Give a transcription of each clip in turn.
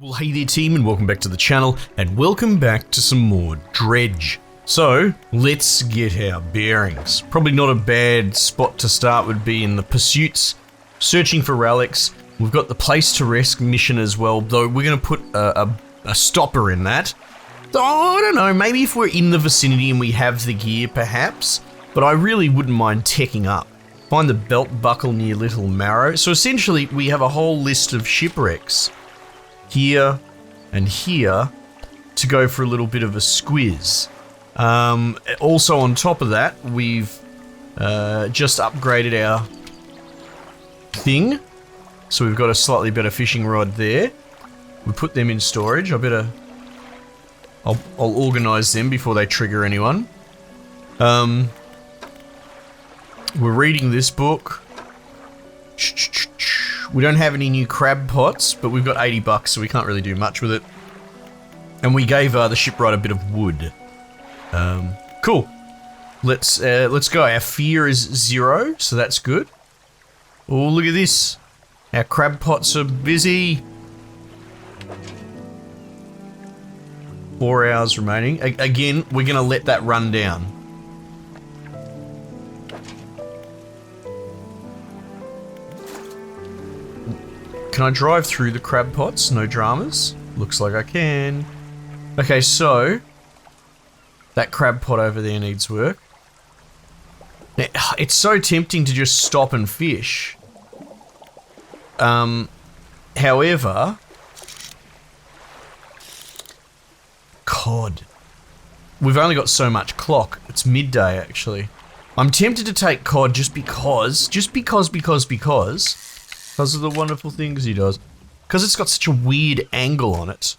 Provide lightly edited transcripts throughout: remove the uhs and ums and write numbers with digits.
Well, hey there team, and welcome back to the channel, and welcome back to some more Dredge. So, let's get our bearings. Probably not a bad spot to start would be in the pursuits, searching for relics. We've got the place to rest mission as well, though we're going to put a stopper in that. Oh, I don't know, maybe if we're in the vicinity and we have the gear perhaps, but I really wouldn't mind teching up. Find the belt buckle near Little Marrow. So essentially, we have a whole list of shipwrecks here and here to go for a little bit of a squiz. Also on top of that, we've just upgraded our thing, so we've got a slightly better fishing rod there. We put them in storage. I'll organize them before they trigger anyone. We're reading this book. We don't have any new crab pots, but we've got 80 bucks, so we can't really do much with it. And we gave the shipwright a bit of wood. Cool. Let's go. Our fear is 0, so that's good. Oh, look at this. Our crab pots are busy. 4 hours remaining. Again, we're gonna let that run down. Can I drive through the crab pots? No dramas. Looks like I can. Okay, so that crab pot over there needs work. Now, it's so tempting to just stop and fish. However, cod. We've only got so much clock. It's midday actually. I'm tempted to take cod just because of the wonderful things he does. Because it's got such a weird angle on it.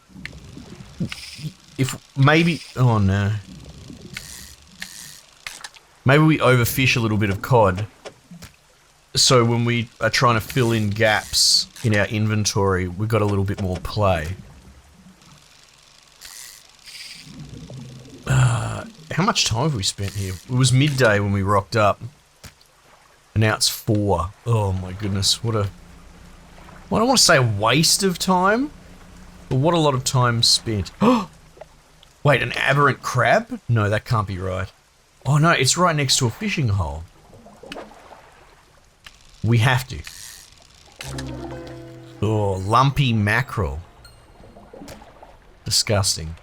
If maybe... Oh no. Maybe we overfish a little bit of cod. So when we are trying to fill in gaps in our inventory, we've got a little bit more play. How much time have we spent here? It was midday when we rocked up. And now it's 4. Oh my goodness, what a... Well, I don't want to say a waste of time, but what a lot of time spent. Oh! Wait, an aberrant crab? No, that can't be right. Oh no, it's right next to a fishing hole. We have to. Oh, lumpy mackerel. Disgusting.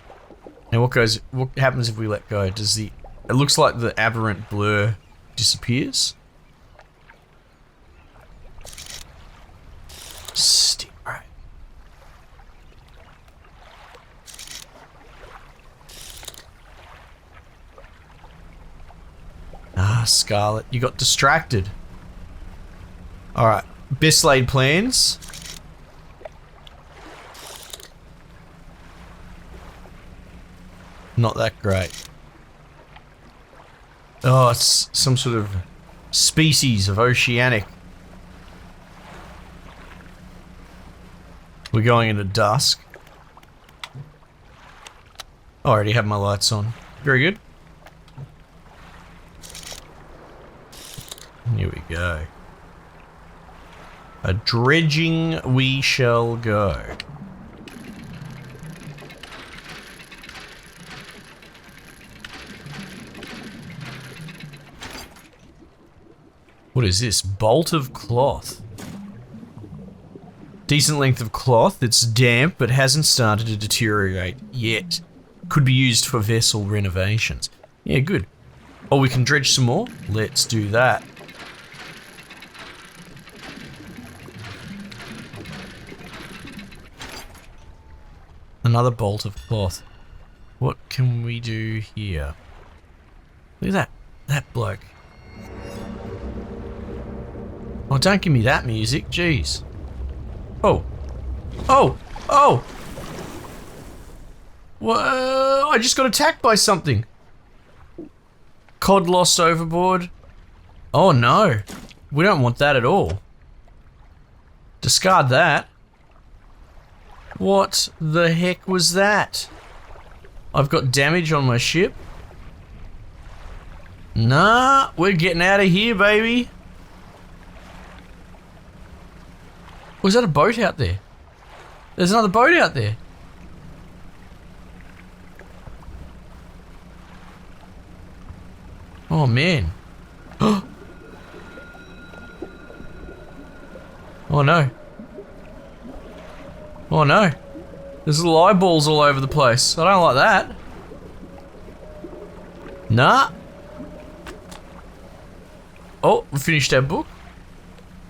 Now what happens if we let go? It looks like the aberrant blur disappears. Stingray. Ah, Scarlet, you got distracted. Alright, best laid plans. Not that great. Oh, it's some sort of species of oceanic. We're going into dusk. Oh, I already have my lights on. Very good. Here we go. A dredging we shall go. What is this? Bolt of cloth. Decent length of cloth. It's damp but hasn't started to deteriorate yet. Could be used for vessel renovations. Yeah, good. Oh, we can dredge some more? Let's do that. Another bolt of cloth. What can we do here? Look at that bloke. Oh, don't give me that music, jeez. Oh. Oh! Oh! Whoa, I just got attacked by something. Cod lost overboard. Oh no. We don't want that at all. Discard that. What the heck was that? I've got damage on my ship. Nah, we're getting out of here, baby. Was that a boat out there? There's another boat out there. Oh man. Oh no. Oh no. There's little eyeballs all over the place. I don't like that. Nah. Oh, we finished our book.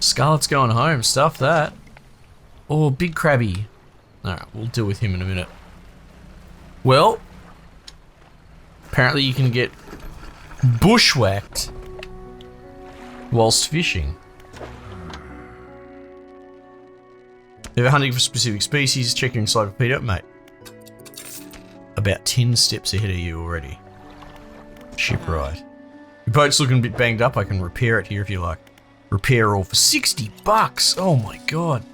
Scarlet's going home. Stuff that. Oh, big crabby. Alright, we'll deal with him in a minute. Well, apparently you can get bushwhacked whilst fishing. If you're hunting for specific species, check your encyclopedia, mate. About 10 steps ahead of you already. Shipwright. Your boat's looking a bit banged up. I can repair it here if you like. Repair all for 60 bucks. Oh my god.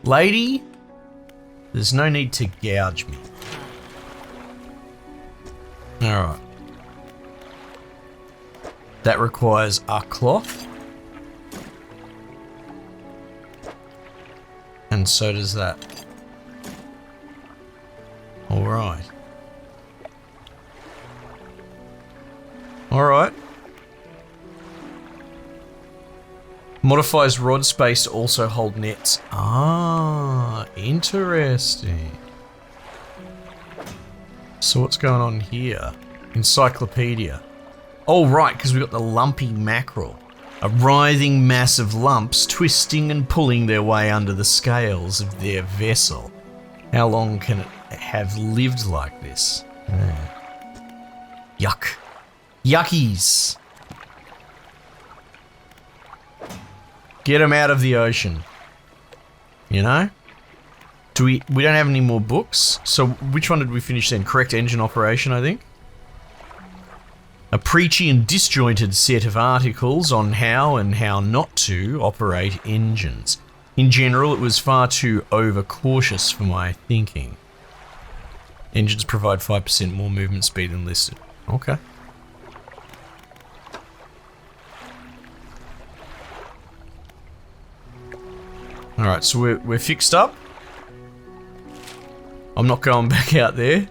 Lady, there's no need to gouge me. Alright. That requires a cloth. And so does that. Alright. Alright. Modifies rod space to also hold nets. Ah, interesting. So what's going on here? Encyclopedia. Oh right, because we've got the lumpy mackerel. A writhing mass of lumps twisting and pulling their way under the scales of their vessel. How long can it have lived like this? Yuck. Yuckies. Get them out of the ocean. You know? We don't have any more books. So which one did we finish then? Correct engine operation, I think. A preachy and disjointed set of articles on how and how not to operate engines. In general, it was far too overcautious for my thinking. Engines provide 5% more movement speed than listed. Okay. Alright, so we're fixed up. I'm not going back out there.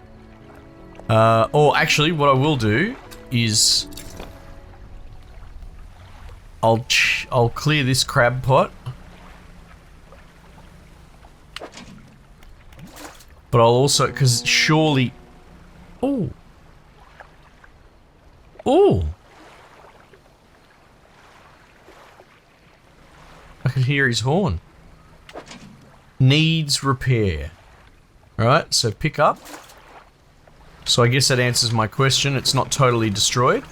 Or actually, what I will do is I'll clear this crab pot, but I'll also, because surely, oh, I could hear his horn. Needs repair. All right, so pick up. So I guess that answers my question. It's not totally destroyed.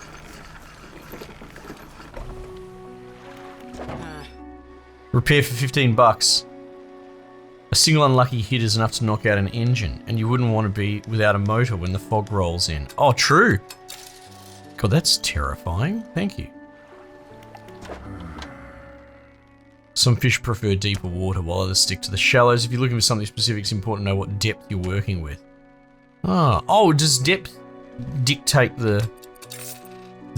Repair for 15 bucks. A single unlucky hit is enough to knock out an engine, and you wouldn't want to be without a motor when the fog rolls in. Oh, true. God, that's terrifying. Thank you. Some fish prefer deeper water while others stick to the shallows. If you're looking for something specific, it's important to know what depth you're working with. Oh, does depth dictate the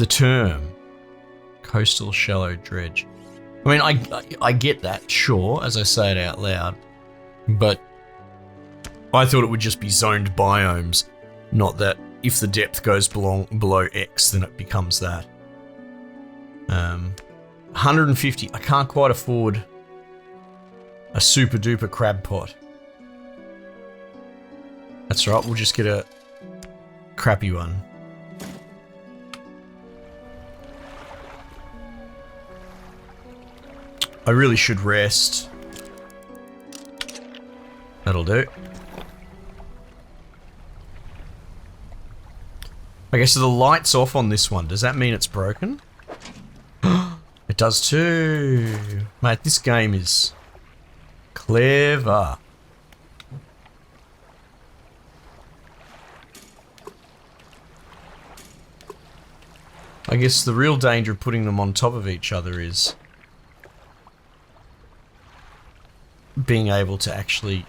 term? Coastal shallow dredge. I mean, I get that, sure, as I say it out loud, but I thought it would just be zoned biomes, not that if the depth goes below X, then it becomes that. 150. I can't quite afford a super duper crab pot. That's right, we'll just get a crappy one. I really should rest. That'll do. Okay, so the light's off on this one. Does that mean it's broken? It does too. Mate, this game is clever. I guess the real danger of putting them on top of each other is being able to actually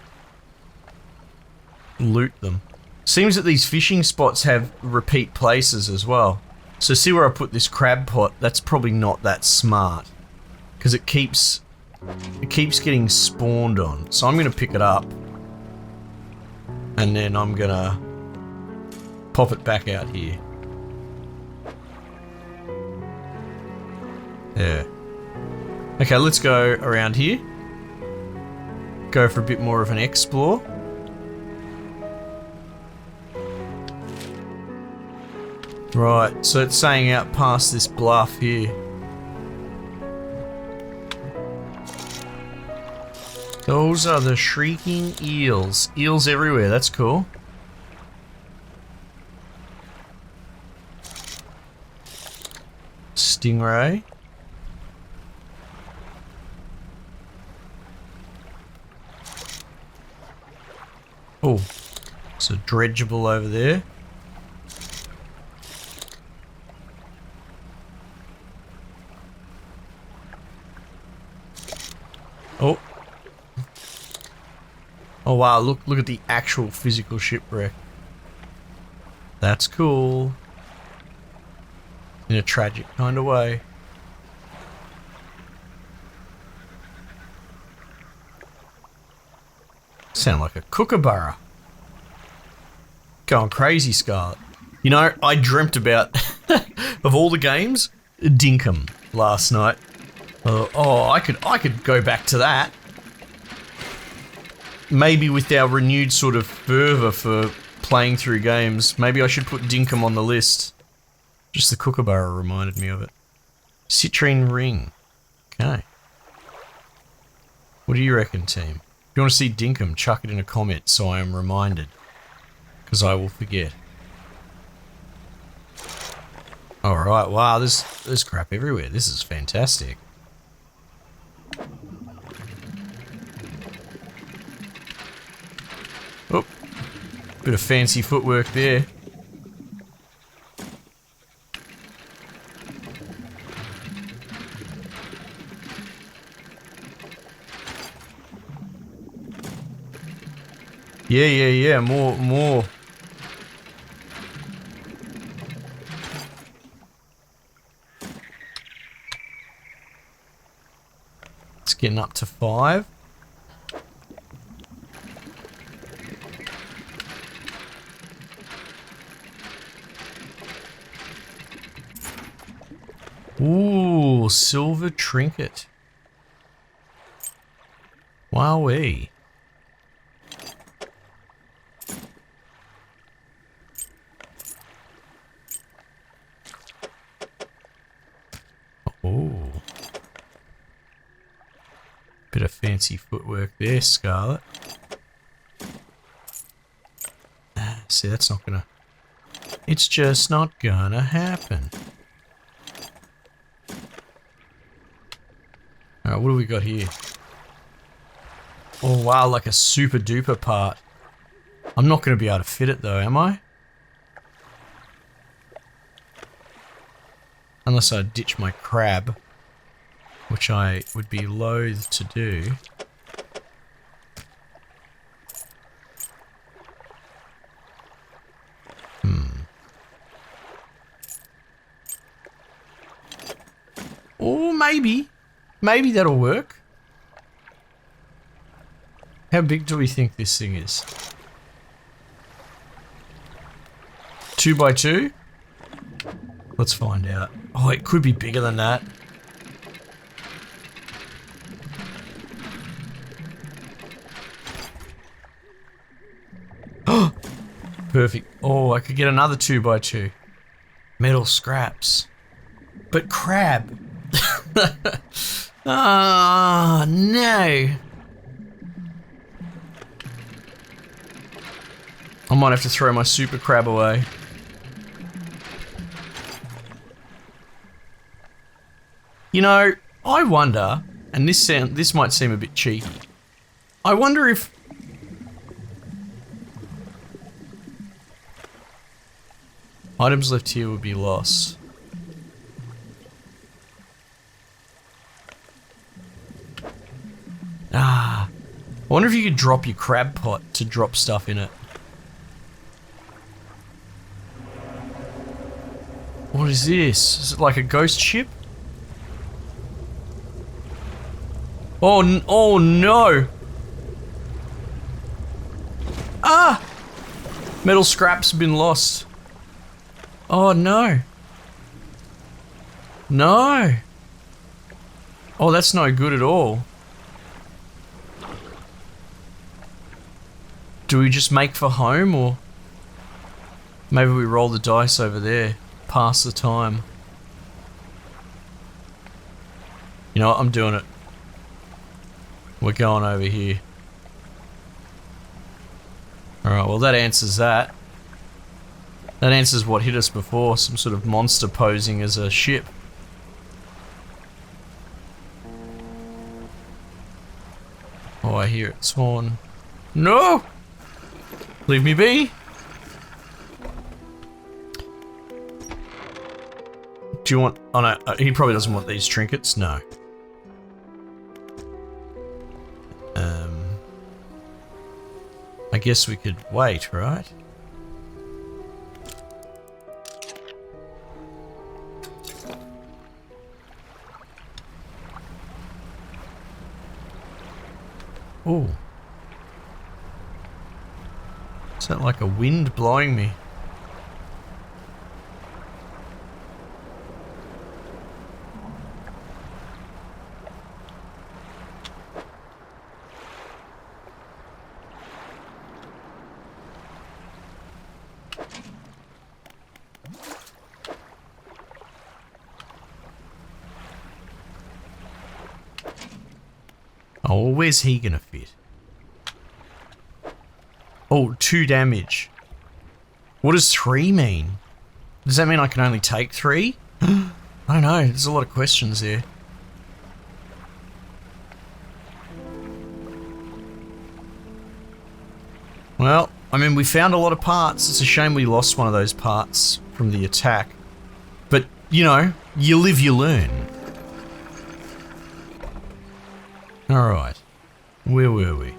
loot them. Seems that these fishing spots have repeat places as well. So see where I put this crab pot? That's probably not that smart, because it keeps It keeps getting spawned on. So I'm going to pick it up. And then I'm going to pop it back out here. There. Okay, let's go around here. Go for a bit more of an explore. Right, so it's saying out past this bluff here. Those are the shrieking eels. Eels everywhere, that's cool. Stingray. Oh, it's a dredgeable over there. Oh. Oh wow, look at the actual physical shipwreck. That's cool. In a tragic kind of way. Sound like a kookaburra. Going crazy, Scarlet. You know, I dreamt about, of all the games, Dinkum last night. Oh, I could go back to that. Maybe with our renewed sort of fervour for playing through games, maybe I should put Dinkum on the list. Just the kookaburra reminded me of it. Citrine ring. Okay. What do you reckon, team? If you want to see Dinkum, chuck it in a comment so I am reminded. Because I will forget. Alright, wow, there's crap everywhere. This is fantastic. Oh, bit of fancy footwork there. Yeah, more. It's getting up to 5. Ooh, silver trinket. Wowee. Oh. Bit of fancy footwork there, Scarlet. See, that's not gonna... It's just not gonna happen. Alright, what do we got here? Oh wow, like a super duper part. I'm not gonna be able to fit it though, am I? Unless I ditch my crab, which I would be loath to do. Or maybe that'll work. How big do we think this thing is? 2 by 2? Let's find out. Oh, it could be bigger than that. Oh, perfect. Oh, I could get another 2 by 2. Metal scraps. But crab. Ah, no. I might have to throw my super crab away. You know, I wonder, and this might seem a bit cheeky. I wonder if items left here would be lost. Ah, I wonder if you could drop your crab pot to drop stuff in it. What is this? Is it like a ghost ship? Oh no! Ah! Metal scraps have been lost. Oh no. No. Oh, that's no good at all. Do we just make for home, or maybe we roll the dice over there, pass the time? You know what, I'm doing it. We're going over here. Alright, well that answers that. That answers what hit us before, some sort of monster posing as a ship. Oh, I hear it spawn. No! Leave me be! Do you want... Oh no, he probably doesn't want these trinkets. No. I guess we could wait, right? Oh. Is that like a wind blowing me? Oh, where's he gonna fit? Oh, 2 damage. What does 3 mean? Does that mean I can only take 3? I don't know, there's a lot of questions there. Well, I mean, we found a lot of parts. It's a shame we lost one of those parts from the attack. But, you know, you live, you learn. Alright, where were we?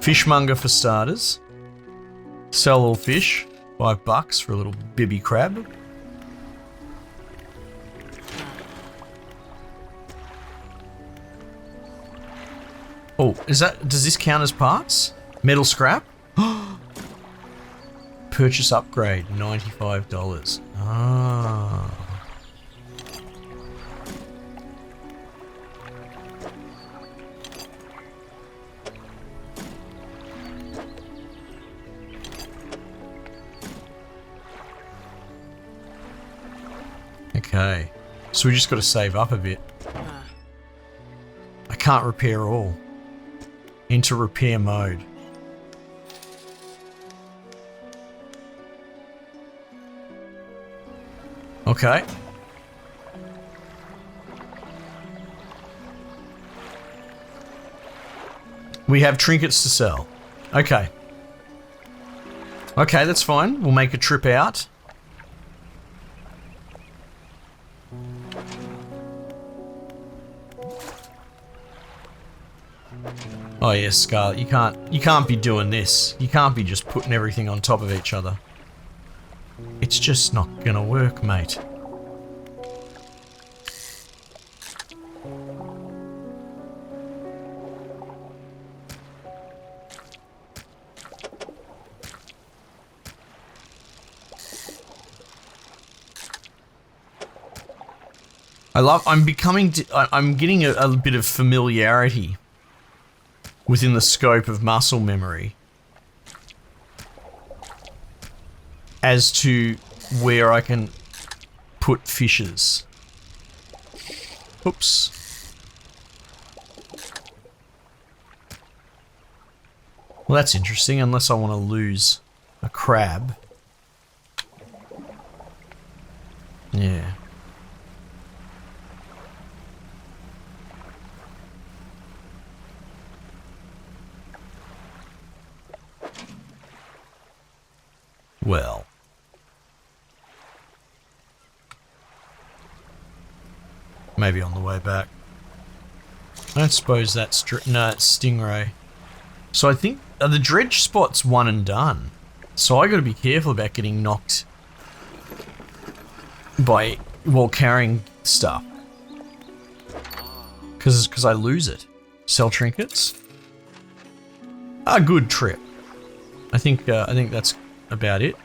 Fishmonger for starters. Sell all fish, $5 for a little bibby crab. Oh, does this count as parts? Metal scrap? Purchase upgrade, $95. Ah. Okay, so we just got to save up a bit. I can't repair all. Enter repair mode. Okay. We have trinkets to sell. Okay. Okay, that's fine. We'll make a trip out. Oh yes, Scarlet, you can't be doing this. You can't be just putting everything on top of each other. It's just not gonna work, mate. I'm getting a bit of familiarity within the scope of muscle memory as to where I can put fishes. Oops. Well, that's interesting, unless I want to lose a crab. Yeah. Well. Maybe on the way back. I don't suppose that's... No, it's Stingray. So I think the dredge spot's one and done. So I gotta be careful about getting knocked while carrying stuff. Because I lose it. Sell trinkets. A good trip. I think that's about it.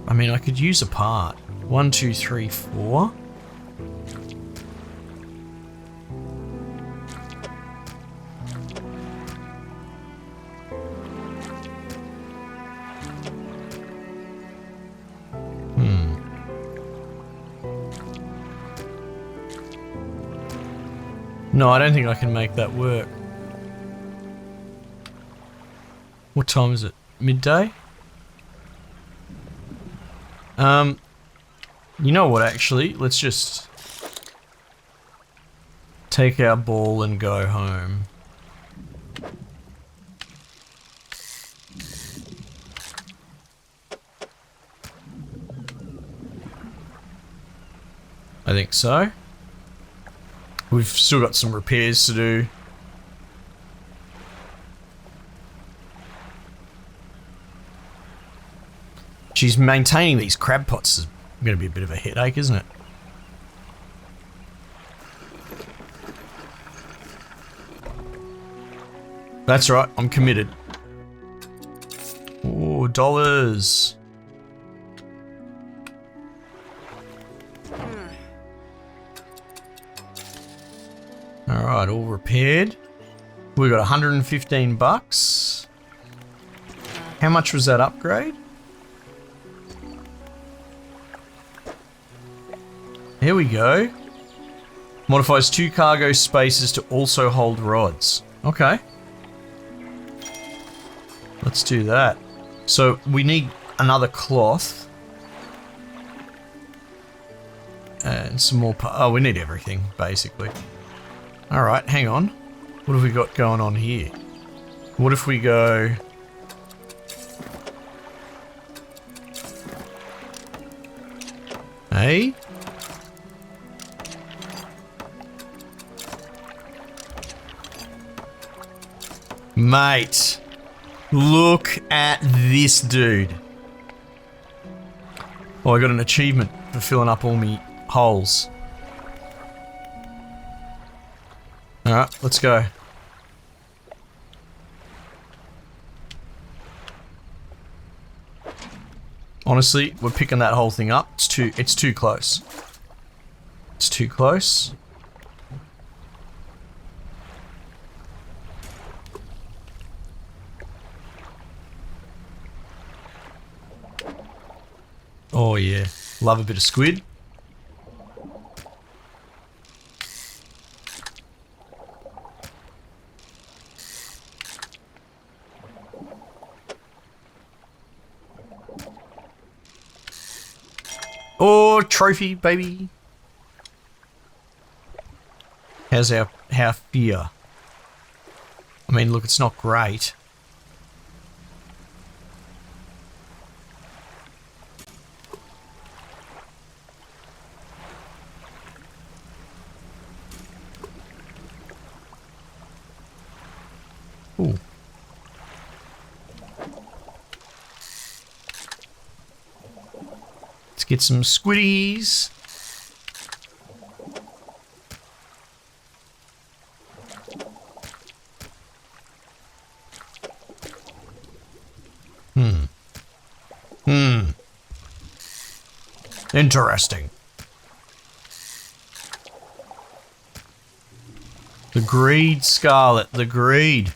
I mean, I could use a part. 1, 2, 3, 4. No, I don't think I can make that work. What time is it? Midday? You know what, actually? Let's just take our ball and go home. I think so. We've still got some repairs to do. She's maintaining these crab pots is going to be a bit of a headache, isn't it? That's right, I'm committed. Oh, dollars. Alright, all repaired. We got 115 bucks. How much was that upgrade? Here we go. Modifies 2 cargo spaces to also hold rods. Okay. Let's do that. So we need another cloth. And some more oh, we need everything, basically. Alright, hang on. What have we got going on here? What if we go... Hey? Mate, look at this dude. Oh, I got an achievement for filling up all me holes. Alright, let's go. Honestly, we're picking that whole thing up. It's too close. It's too close. Oh yeah, love a bit of squid. Oh, trophy, baby. How's our fear? I mean, look, it's not great. Ooh. Let's get some squiddies. Interesting. The greed, Scarlet, the greed.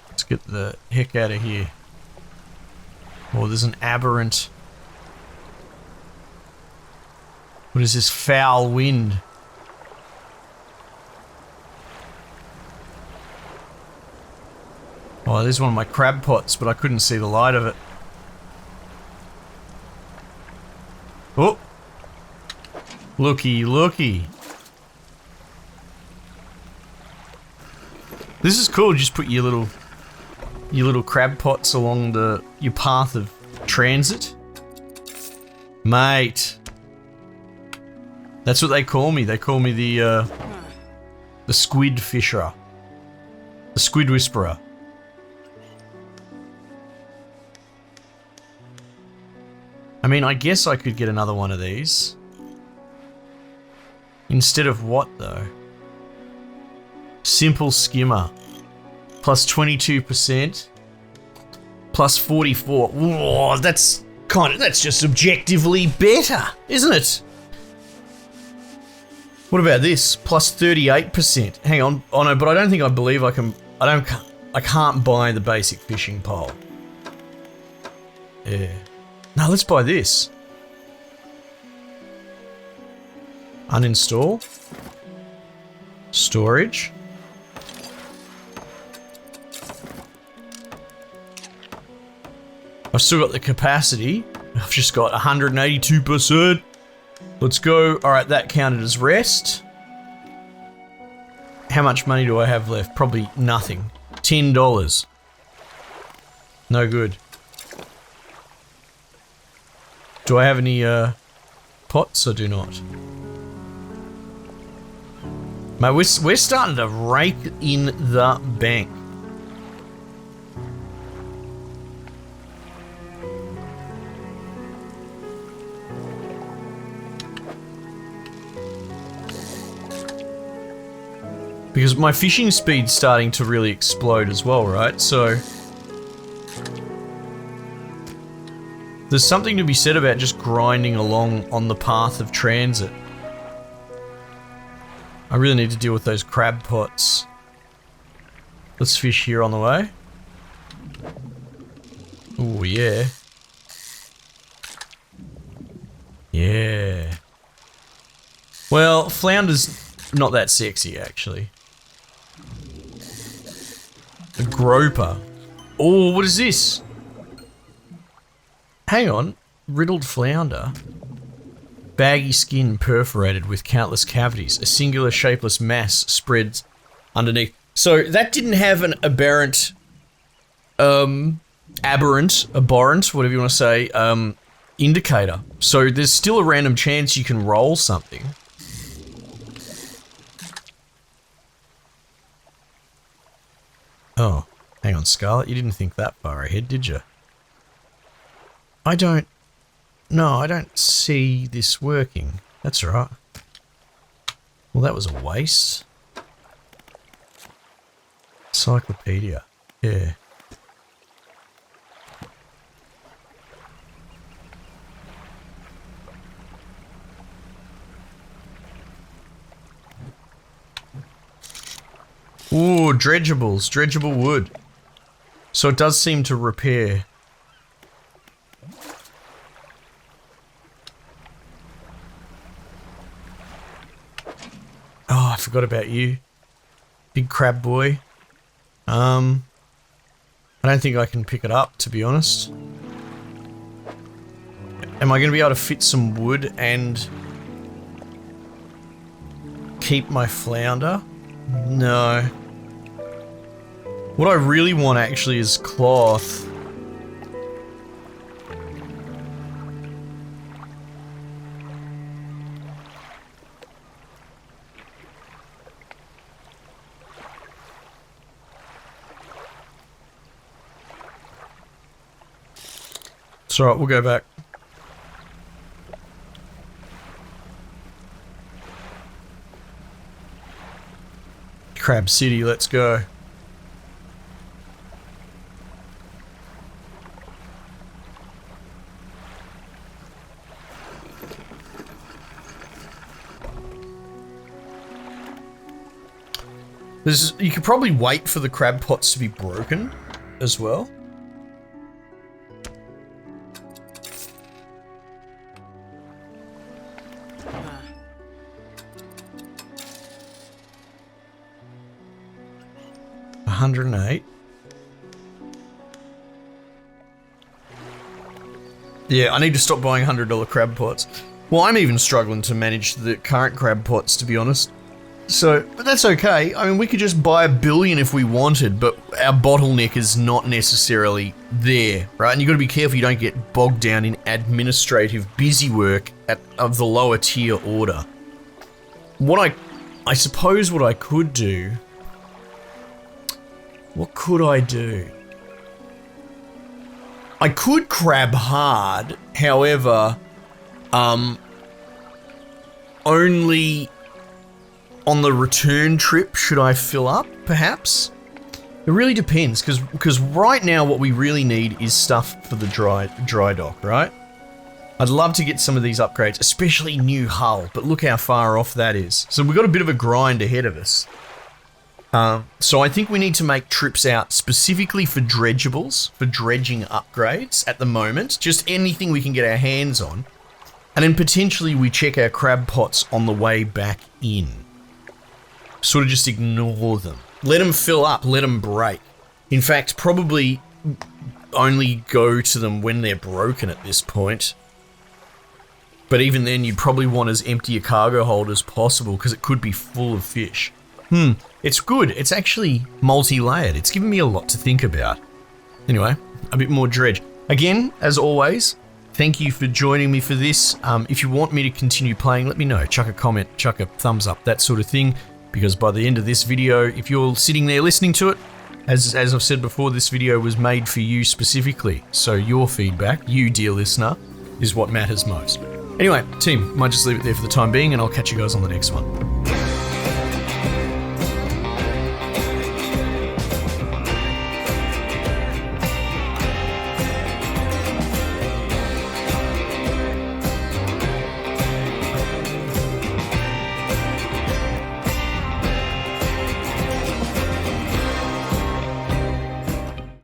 Let's get the heck out of here. Oh, there's an aberrant. What is this foul wind? Oh, there's one of my crab pots, but I couldn't see the light of it. Oh! Looky, looky. This is cool, just put your little crab pots along your path of transit. Mate. That's what they call me. They call me the squid fisher. The squid whisperer. I mean, I guess I could get another one of these. Instead of what, though? Simple skimmer. Plus 22%. Plus 44. Whoa, that's just objectively better, isn't it? What about this? Plus 38%. Hang on. Oh no, but I don't think I believe I can. I can't buy the basic fishing pole. Yeah. No, let's buy this. Uninstall. Storage. I've still got the capacity. I've just got 182%. Let's go. Alright, that counted as rest. How much money do I have left? Probably nothing. $10. No good. Do I have any pots or do not? Mate, we're starting to rake in the bank. Because my fishing speed's starting to really explode as well, right? So there's something to be said about just grinding along on the path of transit. I really need to deal with those crab pots. Let's fish here on the way. Oh yeah. Yeah. Well, flounder's not that sexy actually. A groper. Oh, what is this? Hang on. Riddled flounder. Baggy skin perforated with countless cavities. A singular shapeless mass spreads underneath. So that didn't have an abhorrent, abhorrent, whatever you want to say, indicator. So there's still a random chance you can roll something. Oh, hang on, Scarlet. You didn't think that far ahead, did you? I don't see this working. That's right. Well, that was a waste. Encyclopedia. Yeah. Ooh, dredgeables. Dredgeable wood. So it does seem to repair. Oh, I forgot about you. Big crab boy. I don't think I can pick it up, to be honest. Am I going to be able to fit some wood and keep my flounder? No. What I really want actually is cloth. It's alright, we'll go back. Crab City, let's go. You could probably wait for the crab pots to be broken as well. $108. Yeah, I need to stop buying $100 crab pots. Well, I'm even struggling to manage the current crab pots, to be honest. So, but that's okay. I mean, we could just buy 1 billion if we wanted, but our bottleneck is not necessarily there, right? And you've got to be careful you don't get bogged down in administrative busy work of the lower tier order. I suppose what I could do... What could I do? I could crab hard, however, only on the return trip should I fill up, perhaps? It really depends, because right now what we really need is stuff for the dry dock, right? I'd love to get some of these upgrades, especially new hull, but look how far off that is. So we've got a bit of a grind ahead of us. So I think we need to make trips out specifically for dredgeables, for dredging upgrades at the moment, just anything we can get our hands on. And then potentially we check our crab pots on the way back in. Sort of just ignore them. Let them fill up, let them break. In fact, probably only go to them when they're broken at this point. But even then, you'd probably want as empty a cargo hold as possible because it could be full of fish. It's good. It's actually multi-layered. It's given me a lot to think about. Anyway, a bit more dredge. Again, as always, thank you for joining me for this. If you want me to continue playing, let me know. Chuck a comment, chuck a thumbs up, that sort of thing. Because by the end of this video, if you're sitting there listening to it, as I've said before, this video was made for you specifically. So your feedback, you dear listener, is what matters most. Anyway, team, might just leave it there for the time being, and I'll catch you guys on the next one.